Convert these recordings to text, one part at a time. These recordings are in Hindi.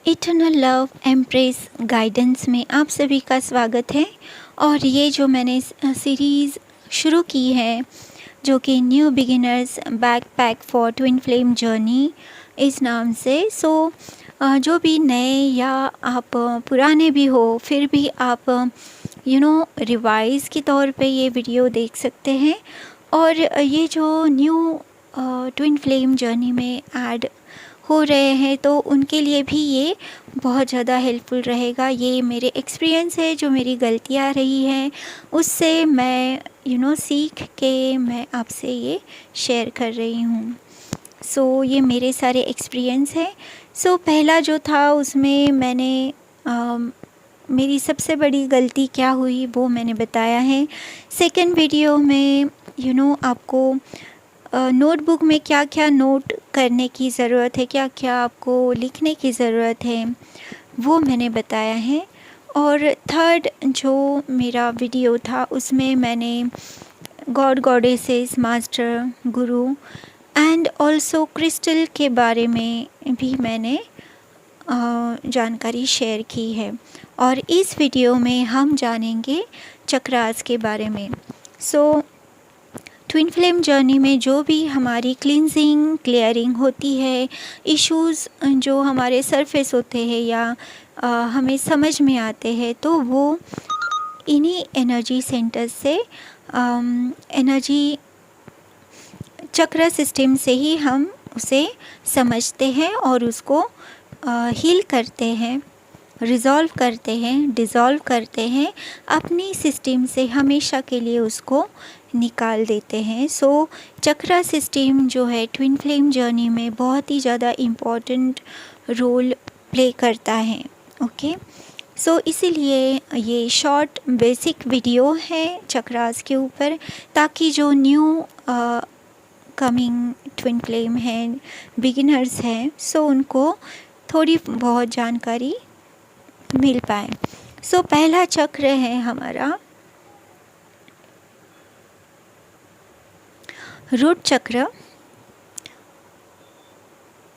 इटर्नल लव एम्प्रेस गाइडेंस में आप सभी का स्वागत है। और ये जो मैंने सीरीज़ शुरू की है जो कि new beginners backpack for twin flame journey इस नाम से। जो भी नए या आप पुराने भी हो फिर भी आप रिवाइज़ के तौर पे ये वीडियो देख सकते हैं। और ये जो न्यू ट्विन फ्लेम जर्नी में ऐड हो रहे हैं तो उनके लिए भी ये बहुत ज़्यादा हेल्पफुल रहेगा। ये मेरे एक्सपीरियंस है, जो मेरी गलतियाँ रही हैं उससे मैं सीख के मैं आपसे ये शेयर कर रही हूँ। ये मेरे सारे एक्सपीरियंस है। पहला जो था उसमें मैंने मेरी सबसे बड़ी गलती क्या हुई वो मैंने बताया है। सेकंड वीडियो में आपको नोटबुक में क्या क्या नोट करने की ज़रूरत है, क्या क्या आपको लिखने की ज़रूरत है वो मैंने बताया है। और थर्ड जो मेरा वीडियो था उसमें मैंने God goddesses master Guru and also crystal के बारे में भी मैंने जानकारी शेयर की है। और इस वीडियो में हम जानेंगे चक्रास के बारे में। ट्विन फ्लेम जर्नी में जो भी हमारी क्लींजिंग क्लियरिंग होती है, इश्यूज़ जो हमारे सरफेस होते हैं या हमें समझ में आते हैं तो वो इन्हीं एनर्जी सेंटर से एनर्जी चक्र सिस्टम से ही हम उसे समझते हैं और उसको हील करते हैं, रिज़ॉल्व करते हैं, डिज़ॉल्व करते हैं, अपनी सिस्टम से हमेशा के लिए उसको निकाल देते हैं। चक्रा सिस्टम जो है ट्विन फ्लेम जर्नी में बहुत ही ज़्यादा इम्पॉर्टेंट रोल प्ले करता है। ओके, इसीलिए ये शॉर्ट बेसिक वीडियो है चक्रास के ऊपर, ताकि जो न्यू कमिंग ट्विन फ्लेम हैं, बिगिनर्स हैं, उनको थोड़ी बहुत जानकारी मिल पाए। पहला चक्र है हमारा रूट चक्र।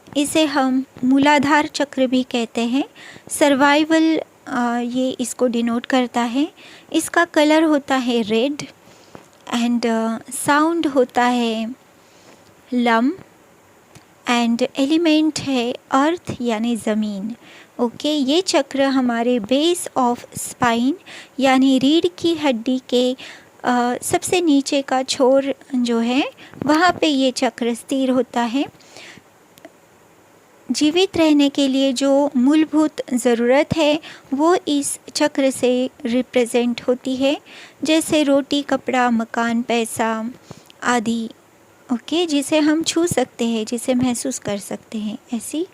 इसे हम मूलाधार चक्र भी कहते हैं। सर्वाइवल ये इसको डिनोट करता है। इसका कलर होता है रेड एंड साउंड होता है लम एंड एलिमेंट है अर्थ यानी ज़मीन। ओके, ये चक्र हमारे बेस ऑफ स्पाइन यानी रीढ़ की हड्डी के सबसे नीचे का छोर जो है वहाँ पे ये चक्र स्थिर होता है। जीवित रहने के लिए जो मूलभूत ज़रूरत है वो इस चक्र से रिप्रेजेंट होती है, जैसे रोटी, कपड़ा, मकान, पैसा आदि। ओके, जिसे हम छू सकते हैं, जिसे महसूस कर सकते हैं, ऐसी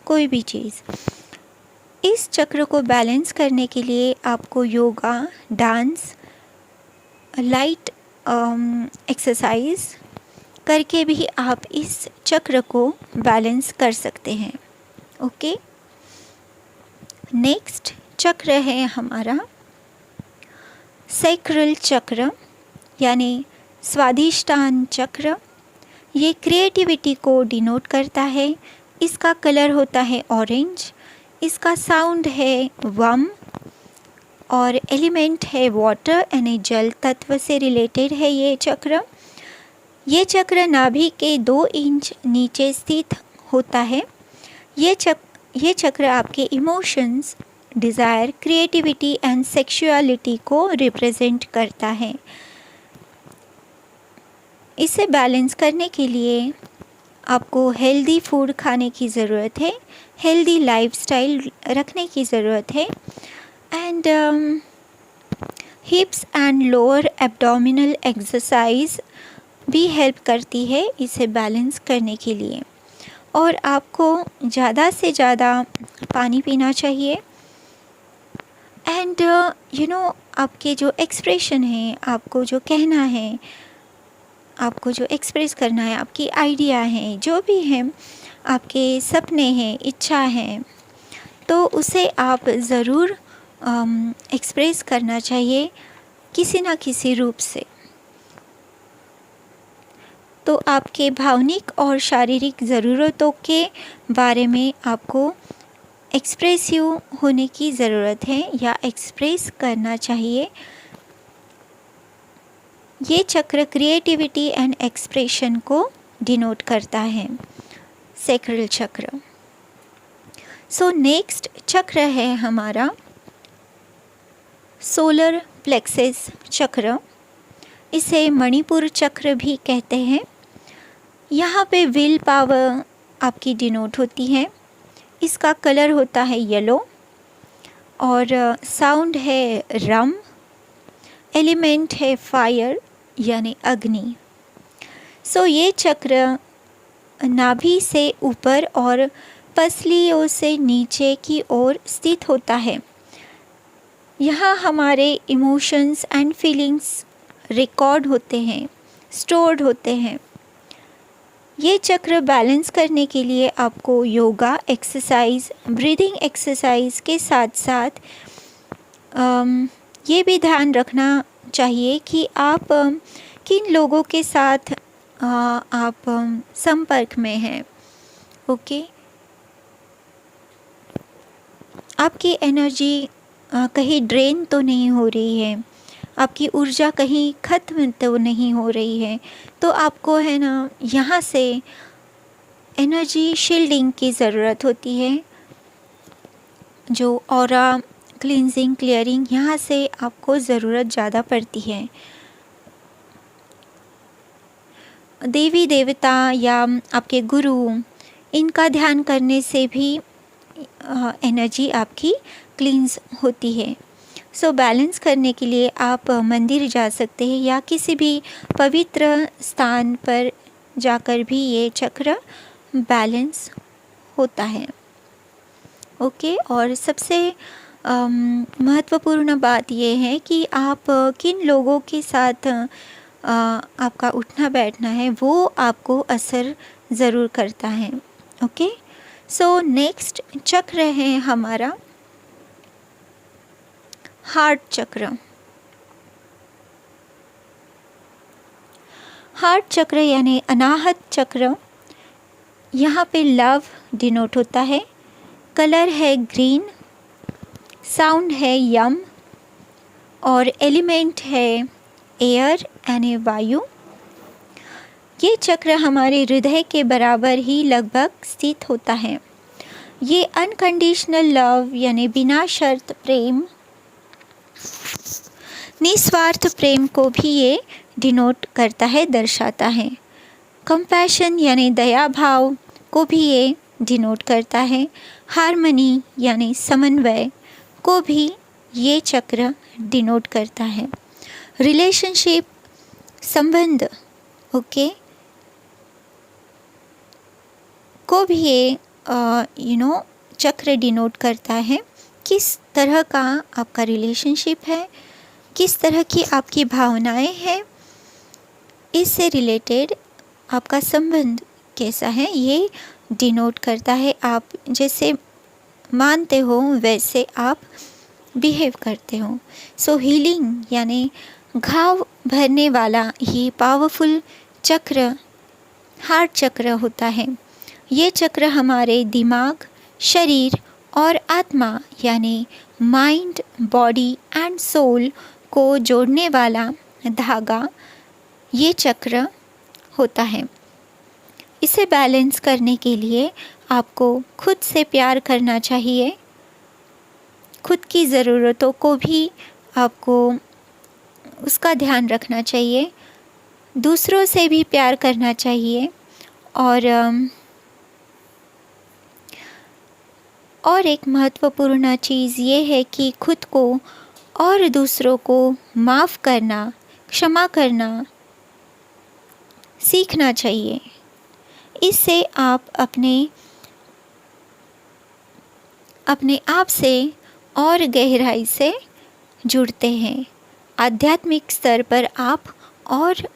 कोई भी चीज़। इस चक्र को बैलेंस करने के लिए आपको योगा, डांस, लाइट एक्सरसाइज करके भी आप इस चक्र को बैलेंस कर सकते हैं। ओके, नेक्स्ट चक्र है हमारा सैक्रल चक्र यानी स्वादिष्टान चक्र। ये क्रिएटिविटी को डिनोट करता है। इसका कलर होता है ऑरेंज। इसका साउंड है वम और एलिमेंट है वाटर यानी जल तत्व से रिलेटेड है ये चक्र। ये चक्र नाभि के 2 इंच नीचे स्थित होता है। ये चक्र आपके emotions, desire, creativity and sexuality को रिप्रेजेंट करता है। इसे बैलेंस करने के लिए आपको हेल्दी फूड खाने की ज़रूरत है, हेल्दी लाइफस्टाइल रखने की ज़रूरत है and हिप्स and lower abdominal exercise भी हेल्प करती है इसे बैलेंस करने के लिए। और आपको ज़्यादा से ज़्यादा पानी पीना चाहिए एंड आपके जो एक्सप्रेशन है, आपको जो कहना है, आपको जो एक्सप्रेस करना है, आपकी आइडिया है, जो भी है, आपके सपने हैं, इच्छा है, तो उसे आप ज़रूर एक्सप्रेस करना चाहिए किसी ना किसी रूप से। तो आपके भावनिक और शारीरिक ज़रूरतों के बारे में आपको एक्सप्रेसिव होने की ज़रूरत है या एक्सप्रेस करना चाहिए। ये चक्र क्रिएटिविटी एंड एक्सप्रेशन को डिनोट करता है, सैक्रल चक्र। सो नेक्स्ट चक्र है हमारा सोलर प्लेक्सस चक्र। इसे मणिपुर चक्र भी कहते हैं। यहाँ पे विल पावर आपकी डिनोट होती है। इसका कलर होता है येलो और साउंड है रम। एलिमेंट है फायर यानी अग्नि। सो ये चक्र नाभि से ऊपर और पसलियों से नीचे की ओर स्थित होता है। यहाँ हमारे इमोशंस एंड फीलिंग्स रिकॉर्ड होते हैं, स्टोर्ड होते हैं। ये चक्र बैलेंस करने के लिए आपको योगा एक्सरसाइज, ब्रीदिंग एक्सरसाइज के साथ साथ ये भी ध्यान रखना चाहिए कि आप किन लोगों के साथ आप संपर्क में हैं। ओके, आपकी एनर्जी कहीं ड्रेन तो नहीं हो रही है, आपकी ऊर्जा कहीं ख़त्म तो नहीं हो रही है। तो आपको है ना यहाँ से एनर्जी शील्डिंग की ज़रूरत होती है, जो ऑरा क्लींजिंग, क्लियरिंग, यहाँ से आपको ज़रूरत ज़्यादा पड़ती है। देवी देवता या आपके गुरु, इनका ध्यान करने से भी एनर्जी आपकी क्लींस होती है। सो बैलेंस करने के लिए आप मंदिर जा सकते हैं या किसी भी पवित्र स्थान पर जाकर भी ये चक्र बैलेंस होता है। ओके, और सबसे महत्वपूर्ण बात ये है कि आप किन लोगों के साथ आपका उठना बैठना है, वो आपको असर ज़रूर करता है। ओके, सो नेक्स्ट चक्र है हमारा हार्ट चक्र। हार्ट चक्र यानी अनाहत चक्र। यहाँ पे लव डिनोट होता है। कलर है ग्रीन, साउंड है यम और एलिमेंट है एयर यानी वायु। ये चक्र हमारे हृदय के बराबर ही लगभग स्थित होता है। ये अनकंडीशनल लव यानी बिना शर्त प्रेम, निस्वार्थ प्रेम को भी ये डिनोट करता है, दर्शाता है। कंपैशन यानी दया भाव को भी ये डिनोट करता है। हार्मनी यानी समन्वय को भी ये चक्र डिनोट करता है। रिलेशनशिप, संबंध, ओके, को भी ये चक्र डिनोट करता है। किस तरह का आपका रिलेशनशिप है, किस तरह की आपकी भावनाएं हैं, इससे रिलेटेड आपका संबंध कैसा है, ये डिनोट करता है। आप जैसे मानते हो वैसे आप बिहेव करते हो। सो हीलिंग यानी घाव भरने वाला ये पावरफुल चक्र हार्ट चक्र होता है। ये चक्र हमारे दिमाग, शरीर और आत्मा यानी माइंड, बॉडी एंड सोल को जोड़ने वाला धागा ये चक्र होता है। इसे बैलेंस करने के लिए आपको खुद से प्यार करना चाहिए। खुद की ज़रूरतों को भी आपको उसका ध्यान रखना चाहिए। दूसरों से भी प्यार करना चाहिए और एक महत्वपूर्ण चीज़ ये है कि खुद को और दूसरों को माफ़ करना, क्षमा करना सीखना चाहिए। इससे आप अपने आप से और गहराई से जुड़ते हैं। आध्यात्मिक स्तर पर आप और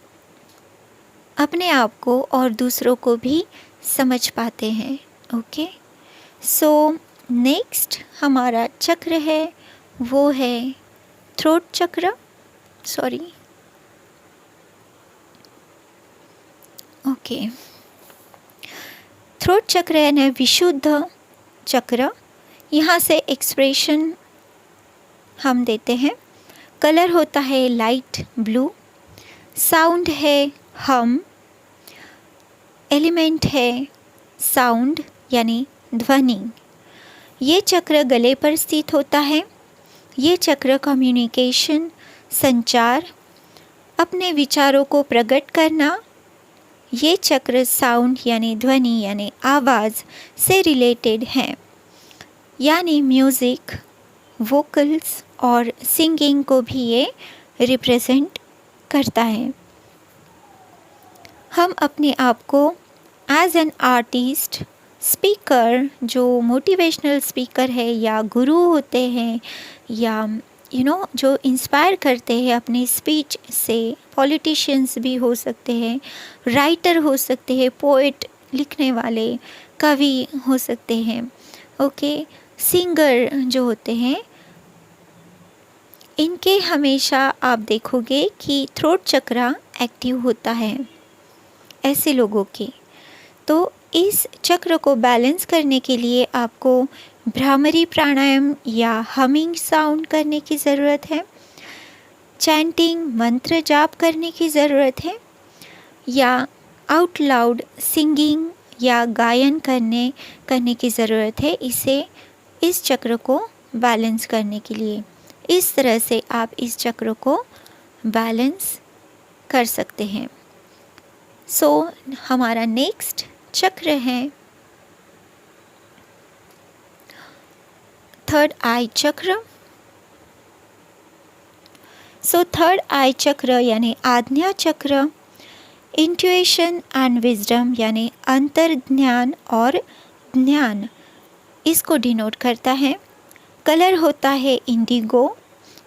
अपने आप को और दूसरों को भी समझ पाते हैं। ओके, सो नेक्स्ट हमारा चक्र है वो है थ्रोट चक्र। थ्रोट चक्र यानी विशुद्ध चक्र। यहाँ से एक्सप्रेशन हम देते हैं। कलर होता है लाइट ब्लू, साउंड है हम, एलिमेंट है साउंड यानी ध्वनि। ये चक्र गले पर स्थित होता है। ये चक्र कम्युनिकेशन, संचार, अपने विचारों को प्रकट करना। ये चक्र साउंड यानी ध्वनि यानी आवाज़ से रिलेटेड है, यानी म्यूज़िक, वोकल्स और सिंगिंग को भी ये रिप्रेजेंट करता है। हम अपने आप को एज एन आर्टिस्ट, स्पीकर, जो मोटिवेशनल स्पीकर है या गुरु होते हैं या जो इंस्पायर करते हैं अपनी स्पीच से, पॉलिटिशियंस भी हो सकते हैं, राइटर हो सकते हैं, पोएट लिखने वाले, कवि हो सकते हैं, ओके, सिंगर जो होते हैं, इनके हमेशा आप देखोगे कि थ्रोट चक्रा एक्टिव होता है ऐसे लोगों के। तो इस चक्र को बैलेंस करने के लिए आपको भ्रामरी प्राणायाम या हमिंग साउंड करने की ज़रूरत है, चैंटिंग मंत्र जाप करने की ज़रूरत है, या आउट लाउड सिंगिंग या गायन करने की ज़रूरत है इस चक्र को बैलेंस करने के लिए। इस तरह से आप इस चक्र को बैलेंस कर सकते हैं। हमारा नेक्स्ट चक्र है थर्ड आई चक्र। थर्ड आई चक्र यानी आज्ञा चक्र इंट्यूशन एंड विजडम यानी अंतर्ज्ञान और ज्ञान, इसको डिनोट करता है। कलर होता है इंडिगो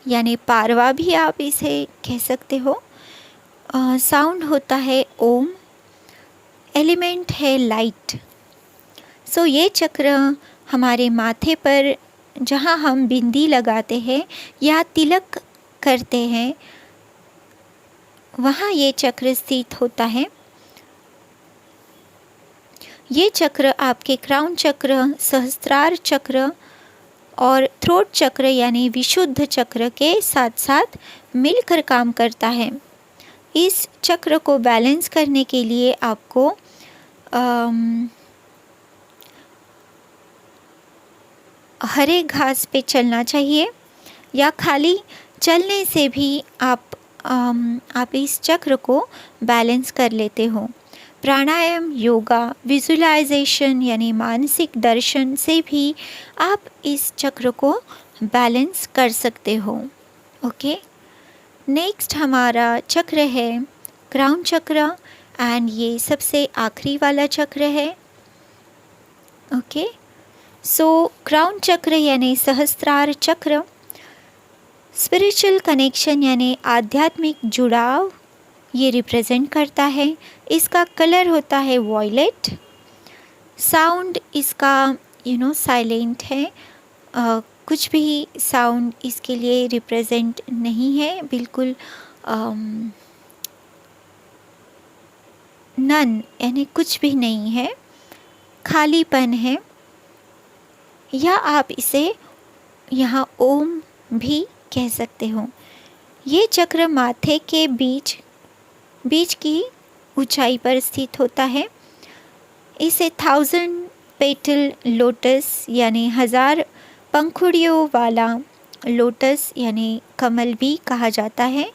यानी पारवा भी आप इसे कह सकते हो। साउंड होता है ओम, एलिमेंट है लाइट। ये चक्र हमारे माथे पर जहाँ हम बिंदी लगाते हैं या तिलक करते हैं, वहाँ ये चक्र स्थित होता है। ये चक्र आपके क्राउन चक्र, सहस्त्रार चक्र और थ्रोट चक्र यानी विशुद्ध चक्र के साथ साथ मिलकर काम करता है। इस चक्र को बैलेंस करने के लिए आपको हरे घास पे चलना चाहिए, या खाली चलने से भी आप इस चक्र को बैलेंस कर लेते हो। प्राणायाम, योगा, विजुअलाइजेशन यानी मानसिक दर्शन से भी आप इस चक्र को बैलेंस कर सकते हो। ओके, नेक्स्ट हमारा चक्र है क्राउन चक्र एंड ये सबसे आखिरी वाला चक्र है। ओके, क्राउन चक्र यानी सहस्त्रार चक्र स्पिरिचुअल कनेक्शन यानी आध्यात्मिक जुड़ाव ये रिप्रेजेंट करता है। इसका कलर होता है वॉयलेट, साउंड इसका साइलेंट है, कुछ भी साउंड इसके लिए रिप्रेजेंट नहीं है, बिल्कुल नन यानी कुछ भी नहीं है, खालीपन है, या आप इसे यहाँ ओम भी कह सकते हो। ये चक्र माथे के बीच की ऊंचाई पर स्थित होता है। इसे 1000 पेटल लोटस यानी 1000 पंखुड़ियों वाला लोटस यानी कमल भी कहा जाता है।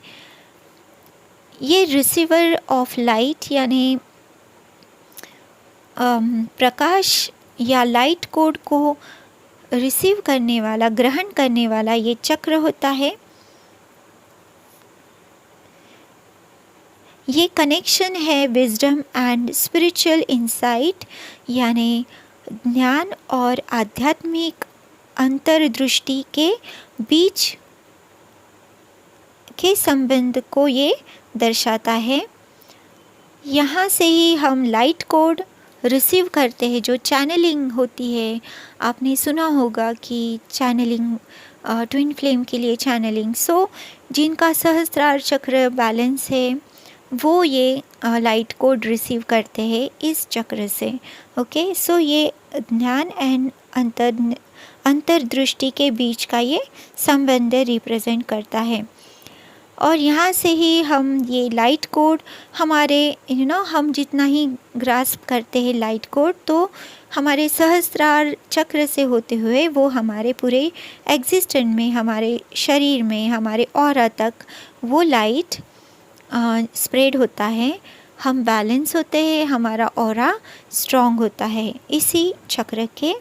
ये रिसीवर ऑफ लाइट यानी प्रकाश या लाइट कोड को रिसीव करने वाला, ग्रहण करने वाला ये चक्र होता है। ये कनेक्शन है विजडम एंड स्पिरिचुअल इंसाइट यानी ज्ञान और आध्यात्मिक अंतर्दृष्टि के बीच के संबंध को ये दर्शाता है। यहाँ से ही हम लाइट कोड रिसीव करते हैं, जो चैनलिंग होती है। आपने सुना होगा कि चैनलिंग, ट्विन फ्लेम के लिए चैनलिंग। जिनका सहस्त्रार चक्र बैलेंस है वो ये लाइट कोड रिसीव करते हैं इस चक्र से। ओके, सो ये ध्यान एंड अंतर्दृष्टि के बीच का ये संबंध रिप्रेजेंट करता है। और यहाँ से ही हम ये लाइट कोड हमारे हम जितना ही ग्रास्प करते हैं लाइट कोड, तो हमारे सहस्त्रार चक्र से होते हुए वो हमारे पूरे एग्जिस्टेंस में, हमारे शरीर में, हमारे ऑरा तक वो लाइट स्प्रेड होता है। हम बैलेंस होते हैं, हमारा ऑरा स्ट्रॉन्ग होता है इसी चक्र के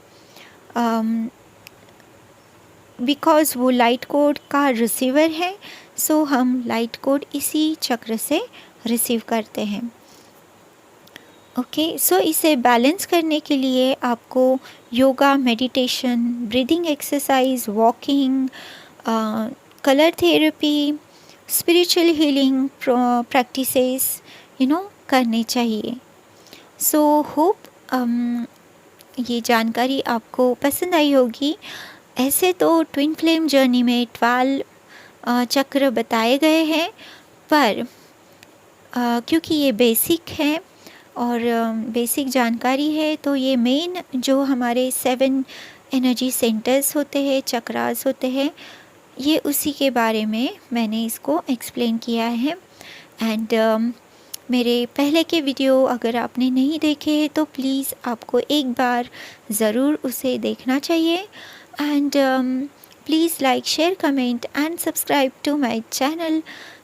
बिकॉज़ वो लाइट कोड का रिसीवर है। सो हम लाइट कोड इसी चक्र से रिसीव करते हैं। ओके, सो इसे बैलेंस करने के लिए आपको yoga, meditation, breathing exercise, walking, colour therapy, spiritual healing practices करने चाहिए। सो होप ये जानकारी आपको पसंद आई होगी। ऐसे तो ट्विन फ्लेम जर्नी में 12 चक्र बताए गए हैं, पर क्योंकि ये बेसिक है और बेसिक जानकारी है, तो ये मेन जो हमारे 7 एनर्जी सेंटर्स होते हैं, चक्रास होते हैं, ये उसी के बारे में मैंने इसको एक्सप्लेन किया है। एंड मेरे पहले के वीडियो अगर आपने नहीं देखे हैं तो प्लीज़ आपको एक बार ज़रूर उसे देखना चाहिए। And please like, share, comment and subscribe to my channel.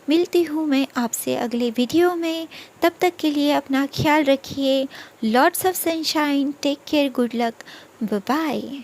मिलती हूँ मैं आपसे अगले वीडियो में। तब तक के लिए अपना ख्याल रखिए। Lots of sunshine, take care, good luck, bye bye.